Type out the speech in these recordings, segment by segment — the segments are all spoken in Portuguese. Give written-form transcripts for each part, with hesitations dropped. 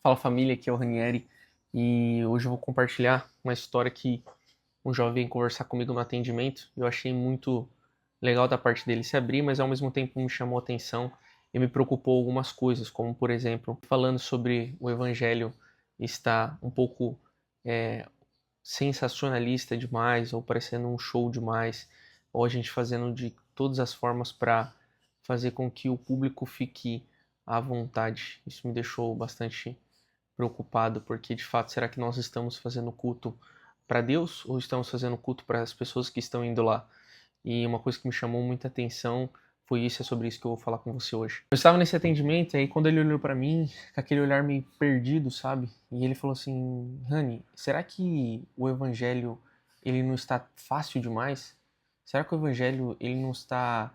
Fala família, aqui é o Ranieri e hoje eu vou compartilhar uma história que um jovem veio conversar comigo no atendimento. Eu achei muito legal da parte dele se abrir, mas ao mesmo tempo me chamou a atenção e me preocupou algumas coisas, como por exemplo, falando sobre o evangelho estar um pouco é, sensacionalista demais, ou parecendo um show demais, ou a gente fazendo de todas as formas para fazer com que o público fique à vontade. Isso me deixou bastante preocupado, porque de fato, será que nós estamos fazendo culto para Deus ou estamos fazendo culto para as pessoas que estão indo lá? E uma coisa que me chamou muita atenção foi isso, é sobre isso que eu vou falar com você hoje. Eu estava nesse atendimento e aí quando ele olhou para mim, com aquele olhar meio perdido, sabe? E ele falou assim: "Rani, será que o evangelho ele não está fácil demais? Será que o evangelho ele não está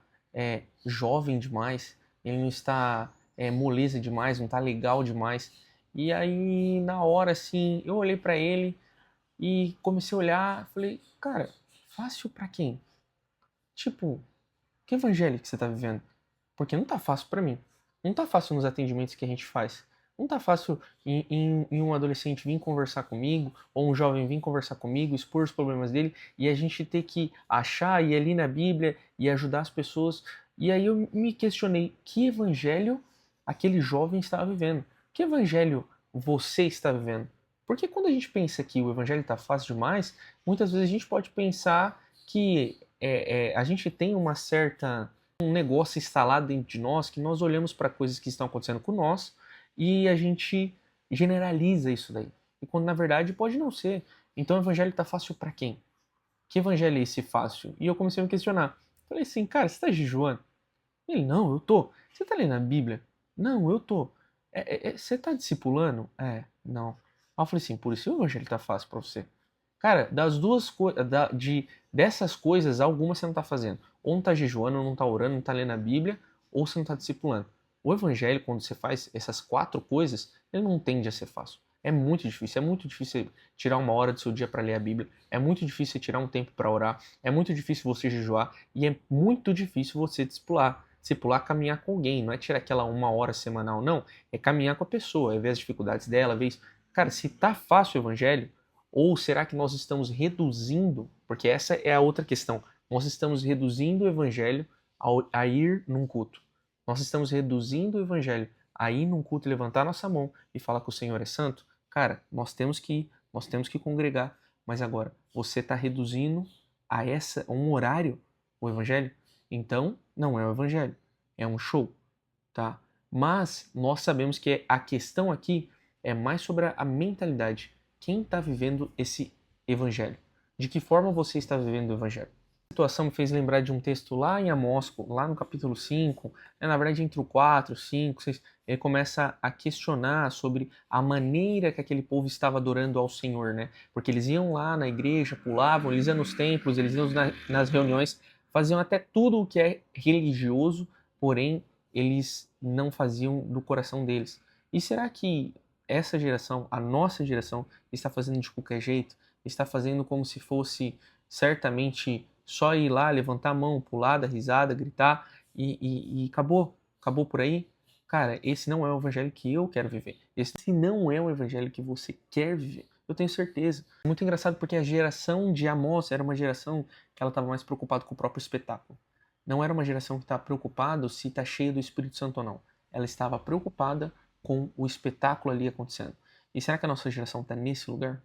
jovem demais? Ele não está moleza demais? Não está legal demais?" E aí na hora assim, eu olhei para ele e comecei a olhar, falei: "Cara, fácil para quem? Tipo, que evangelho que você tá vivendo? Porque não tá fácil pra mim. Não tá fácil nos atendimentos que a gente faz. Não tá fácil em um adolescente vir conversar comigo, ou um jovem vir conversar comigo, expor os problemas dele, e a gente ter que achar, ir ali na Bíblia e ajudar as pessoas. E aí eu me questionei, que evangelho aquele jovem estava vivendo? Que evangelho você está vivendo? Porque quando a gente pensa que o evangelho está fácil demais, muitas vezes a gente pode pensar que a gente tem uma certa um negócio instalado dentro de nós que nós olhamos para coisas que estão acontecendo com nós e a gente generaliza isso daí. E quando na verdade pode não ser. Então o evangelho está fácil para quem? Que evangelho é esse fácil? E eu comecei a me questionar. Falei assim, cara, você está jejuando? Ele, não, eu tô. Você está lendo a Bíblia? Não, eu tô. Você está discipulando? Não. Aí eu falei assim, por isso o evangelho está fácil para você. Cara, das duas coisas, dessas coisas, alguma você não está fazendo. Ou não está jejuando, ou não está orando, não está lendo a Bíblia, ou você não está discipulando. O evangelho, quando você faz essas quatro coisas, ele não tende a ser fácil. É muito difícil tirar uma hora do seu dia para ler a Bíblia, é muito difícil tirar um tempo para orar, é muito difícil você jejuar e é muito difícil você discipular. Discipular, caminhar com alguém, não é tirar aquela uma hora semanal, não. É caminhar com a pessoa, é ver as dificuldades dela, ver isso. Cara, se tá fácil o evangelho, ou será que nós estamos reduzindo? Porque essa é a outra questão. Nós estamos reduzindo o evangelho a ir num culto. Nós estamos reduzindo o evangelho a ir num culto, levantar nossa mão e falar que o Senhor é santo. Cara, nós temos que ir, nós temos que congregar. Mas agora, você está reduzindo a um horário o evangelho? Então, não é o evangelho. É um show, tá? Mas nós sabemos que a questão aqui é mais sobre a mentalidade. Quem está vivendo esse evangelho? De que forma você está vivendo o evangelho? A situação me fez lembrar de um texto lá em Amós, lá no capítulo 5, na verdade entre o 4, 5, 6, ele começa a questionar sobre a maneira que aquele povo estava adorando ao Senhor, né? Porque eles iam lá na igreja, pulavam, eles iam nos templos, eles iam nas reuniões, faziam até tudo o que é religioso, porém eles não faziam do coração deles. E será que essa geração, a nossa geração, está fazendo de qualquer jeito? Está fazendo como se fosse certamente só ir lá, levantar a mão, pular, dar risada, gritar e acabou? Acabou por aí? Cara, esse não é o evangelho que eu quero viver. Esse não é o evangelho que você quer viver. Eu tenho certeza. É muito engraçado porque a geração de Amós era uma geração que ela estava mais preocupada com o próprio espetáculo. Não era uma geração que está preocupada se está cheia do Espírito Santo ou não. Ela estava preocupada com o espetáculo ali acontecendo. E será que a nossa geração está nesse lugar?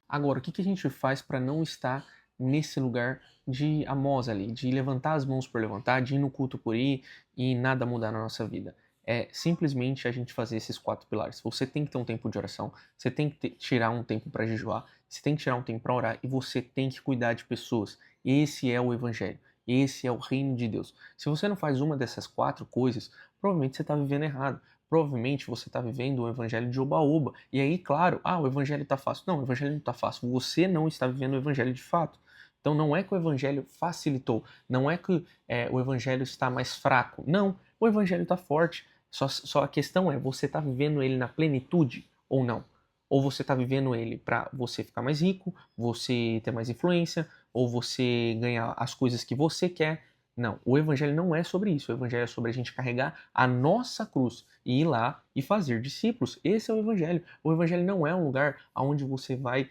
Agora, o que a gente faz para não estar nesse lugar de Amós ali, de levantar as mãos por levantar, de ir no culto por ir e nada mudar na nossa vida? É simplesmente a gente fazer esses quatro pilares. Você tem que ter um tempo de oração, você tem que tirar um tempo para jejuar, você tem que tirar um tempo para orar e você tem que cuidar de pessoas. Esse é o evangelho. Esse é o reino de Deus. Se você não faz uma dessas quatro coisas, provavelmente você está vivendo errado. Provavelmente você está vivendo o evangelho de oba-oba. E aí, claro, o evangelho está fácil. Não, o evangelho não está fácil. Você não está vivendo o evangelho de fato. Então não é que o evangelho facilitou. Não é que o evangelho está mais fraco. Não, o evangelho está forte. Só a questão é, você está vivendo ele na plenitude ou não? Ou você está vivendo ele para você ficar mais rico, você ter mais influência, ou você ganhar as coisas que você quer, Não, o evangelho não é sobre isso. O evangelho é sobre a gente carregar a nossa cruz e ir lá e fazer discípulos. Esse é o evangelho. O evangelho não é um lugar onde você vai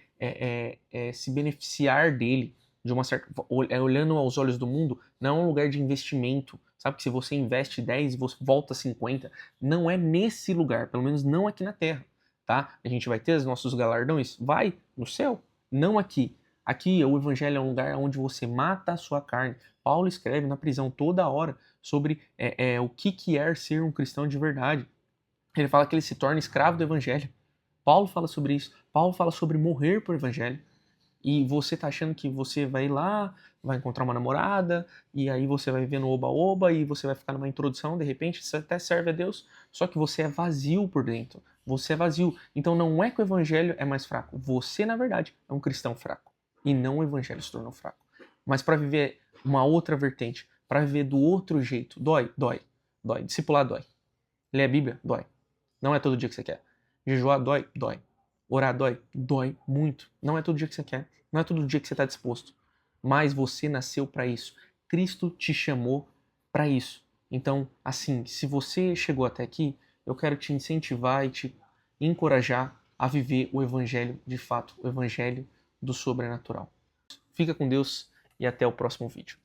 se beneficiar dele de uma certa, olhando aos olhos do mundo. Não é um lugar de investimento. Sabe que se você investe 10 e você volta 50, não é nesse lugar, pelo menos não aqui na Terra, tá? A gente vai ter os nossos galardões? Vai, no céu, não aqui. Aqui o evangelho é um lugar onde você mata a sua carne. Paulo escreve na prisão toda hora sobre o que é ser um cristão de verdade. Ele fala que ele se torna escravo do evangelho. Paulo fala sobre isso. Paulo fala sobre morrer por evangelho. E você tá achando que você vai lá, vai encontrar uma namorada, e aí você vai viver no oba-oba, e você vai ficar numa introdução, de repente, você até serve a Deus, só que você é vazio por dentro. Você é vazio. Então não é que o evangelho é mais fraco. Você, na verdade, é um cristão fraco. E não o evangelho se tornou fraco. Mas para viver uma outra vertente, para viver do outro jeito, dói. Discipular dói. Ler a Bíblia, dói. Não é todo dia que você quer. Jejuar, dói. Orar, dói muito. Não é todo dia que você quer. Não é todo dia que você está disposto. Mas você nasceu para isso. Cristo te chamou para isso. Então, assim, se você chegou até aqui, eu quero te incentivar e te encorajar a viver o evangelho de fato, o evangelho do sobrenatural. Fica com Deus e até o próximo vídeo.